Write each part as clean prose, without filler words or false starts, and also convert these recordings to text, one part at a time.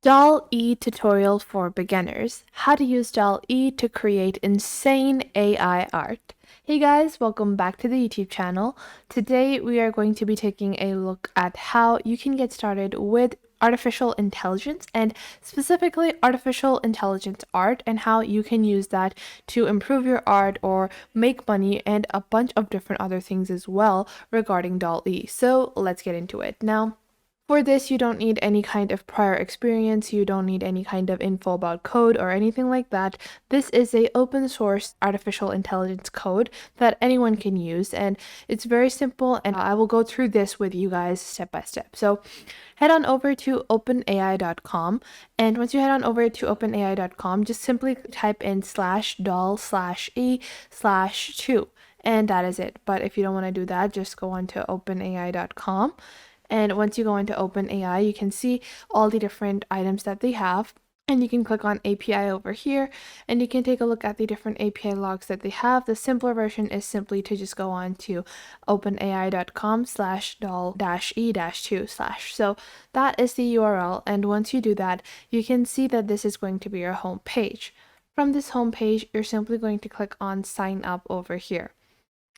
DALL-E tutorial for beginners. How to use DALL-E to create insane AI art. Hey guys, welcome back to the YouTube channel. Today we are going to be taking a look at how you can get started with artificial intelligence and specifically artificial intelligence art and how you can use that to improve your art or make money and a bunch of different other things as well regarding DALL-E. So let's get into it. Now, for this, you don't need any kind of prior experience, you don't need any kind of info about code or anything like that. This is a open source artificial intelligence code that anyone can use, and it's very simple, and I will go through this with you guys step by step. So head on over to openai.com, and once you head on over to openai.com, just simply type in /doll/e/2, and that is it. But if you don't want to do that, just go on to openai.com. And once you go into OpenAI, you can see all the different items that they have. And you can click on API over here and you can take a look at the different API logs that they have. The simpler version is simply to just go on to openai.com/doll-e-2/. So that is the URL. And once you do that, you can see that this is going to be your home page. From this home page, you're simply going to click on sign up over here.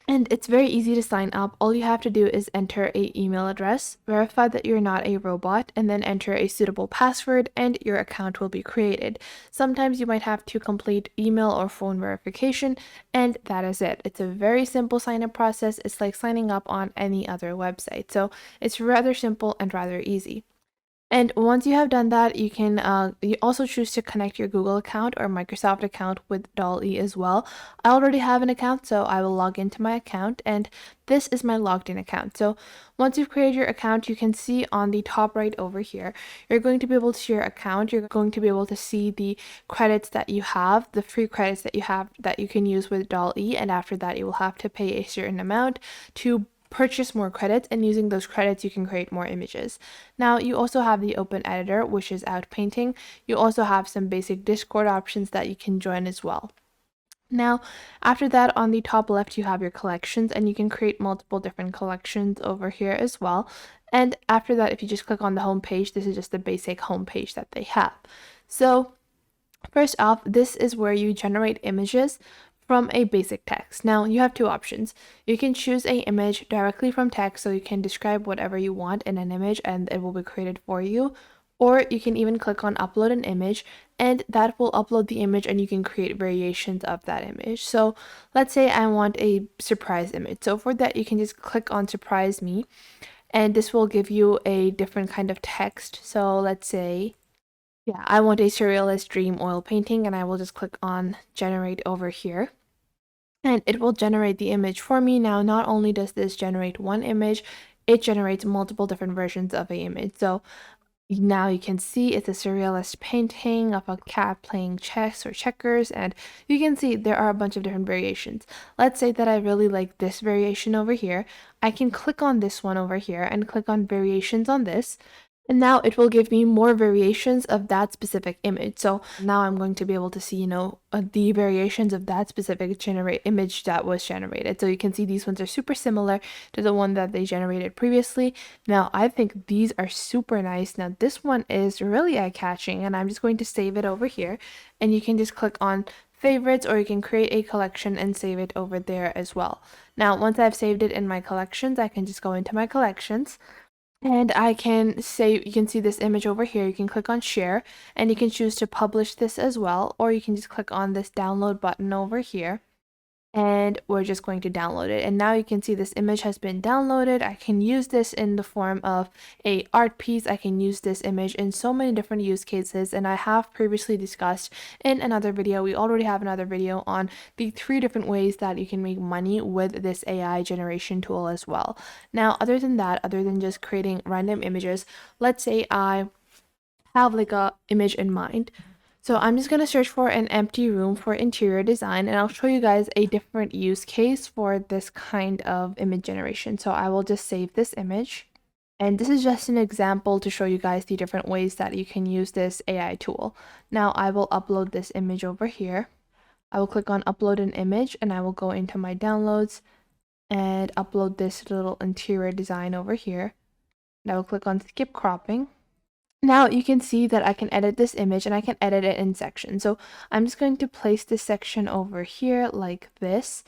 And it's very easy to sign up. All you have to do is enter an email address, verify that you're not a robot, and then enter a suitable password and your account will be created. Sometimes you might have to complete email or phone verification, and that is it. It's a very simple sign-up process. It's like signing up on any other website. So it's rather simple and rather easy. And once you have done that, you can you also choose to connect your Google account or Microsoft account with DALL-E as well. I already have an account, so I will log into my account, and this is my logged in account. So once you've created your account, you can see on the top right over here, you're going to be able to see your account. You're going to be able to see the credits that you have, the free credits that you have that you can use with DALL-E, and after that, you will have to pay a certain amount to purchase more credits, and using those credits you can create more images. Now you also have the open editor, which is out painting. You also have some basic Discord options that you can join as well. Now, after that, on the top left, you have your collections, and you can create multiple different collections over here as well. And after that, if you just click on the home page, this is just the basic home page that they have. So first off, this is where you generate images from a basic text. Now you have two options. You can choose an image directly from text, so you can describe whatever you want in an image and it will be created for you. Or you can even click on upload an image and that will upload the image and you can create variations of that image. So let's say I want a surprise image. So for that, you can just click on surprise me and this will give you a different kind of text. So let's say, yeah, I want a surrealist dream oil painting, and I will just click on generate over here. And it will generate the image for me. Now, not only does this generate one image, it generates multiple different versions of an image. So now you can see it's a surrealist painting of a cat playing chess or checkers, and you can see there are a bunch of different variations. Let's say that I really like this variation over here. I can click on this one over here and click on variations on this. And now it will give me more variations of that specific image. So now I'm going to be able to see, the variations of that specific image that was generated. So you can see these ones are super similar to the one that they generated previously. Now I think these are super nice. Now this one is really eye-catching, and I'm just going to save it over here. And you can just click on favorites, or you can create a collection and save it over there as well. Now, once I've saved it in my collections, I can just go into my collections. And I can say, you can see this image over here. You can click on share and you can choose to publish this as well, or you can just click on this download button over here and we're just going to download it. And now you can see this image has been downloaded. I can use this in the form of a art piece. I can use this image in so many different use cases, and I have previously discussed in another video. We already have another video on the 3 different ways that you can make money with this AI generation tool as well. Now, other than that, other than just creating random images, let's say I have like a image in mind. So I'm just going to search for an empty room for interior design, and I'll show you guys a different use case for this kind of image generation. So I will just save this image. And this is just an example to show you guys the different ways that you can use this AI tool. Now I will upload this image over here. I will click on upload an image and I will go into my downloads and upload this little interior design over here. And I will click on skip cropping. Now you can see that I can edit this image and I can edit it in sections. So I'm just going to place this section over here like this.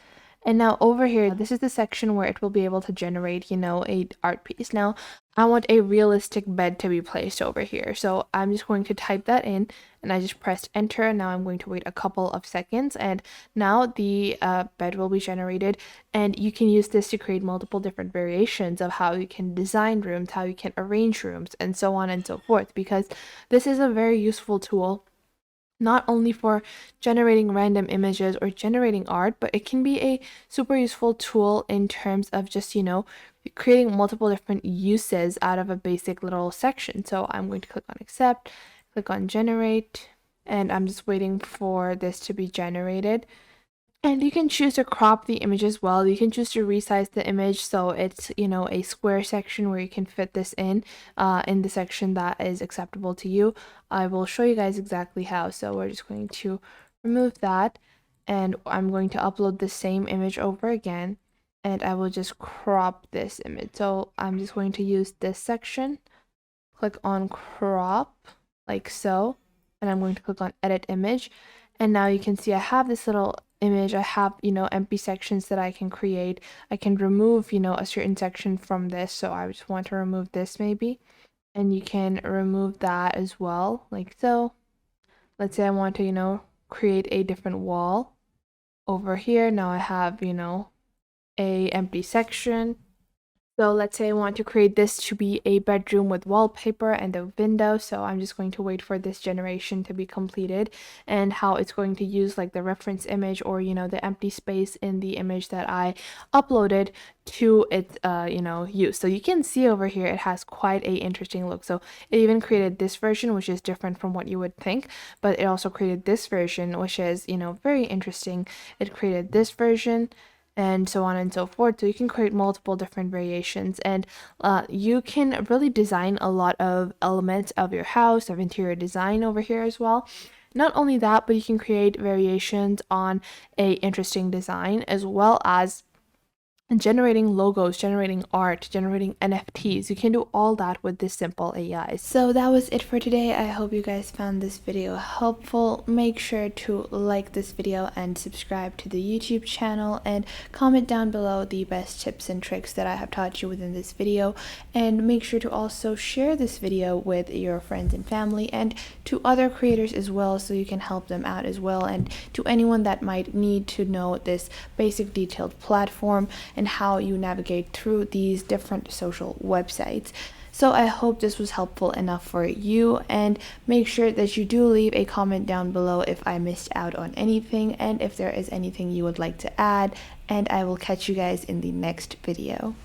And now over here, this is the section where it will be able to generate, a art piece. Now I want a realistic bed to be placed over here. So I'm just going to type that in and I just pressed enter. Now I'm going to wait a couple of seconds and now the bed will be generated, and you can use this to create multiple different variations of how you can design rooms, how you can arrange rooms, and so on and so forth, because this is a very useful tool not only for generating random images or generating art, but it can be a super useful tool in terms of just, creating multiple different uses out of a basic little section. So I'm going to click on accept, click on generate, and I'm just waiting for this to be generated. And you can choose to crop the image as well. You can choose to resize the image so it's, a square section where you can fit this in the section that is acceptable to you. I will show you guys exactly how. So we're just going to remove that, and I'm going to upload the same image over again, and I will just crop this image. So I'm just going to use this section, click on crop like so, and I'm going to click on edit image. And now you can see I have this little image. I have, empty sections that I can create. I can remove, a certain section from this. So I just want to remove this maybe. And you can remove that as well, like so. Let's say I want to, create a different wall over here. Now I have, a empty section. So let's say I want to create this to be a bedroom with wallpaper and a window. So I'm just going to wait for this generation to be completed, and how it's going to use like the reference image or, the empty space in the image that I uploaded to its, use. So you can see over here, it has quite a interesting look. So it even created this version, which is different from what you would think, but it also created this version, which is, very interesting. It created this version, and so on and so forth. So you can create multiple different variations, and you can really design a lot of elements of your house, of interior design over here as well. Not only that, but you can create variations on a interesting design, as well as generating logos, generating art, generating NFTs. You can do all that with this simple AI. So that was it for today. I hope you guys found this video helpful. Make sure to like this video and subscribe to the YouTube channel, and comment down below the best tips and tricks that I have taught you within this video. And make sure to also share this video with your friends and family and to other creators as well, so you can help them out as well, and to anyone that might need to know this basic detailed platform and how you navigate through these different social websites. So I hope this was helpful enough for you, and make sure that you do leave a comment down below if I missed out on anything and if there is anything you would like to add, and I will catch you guys in the next video.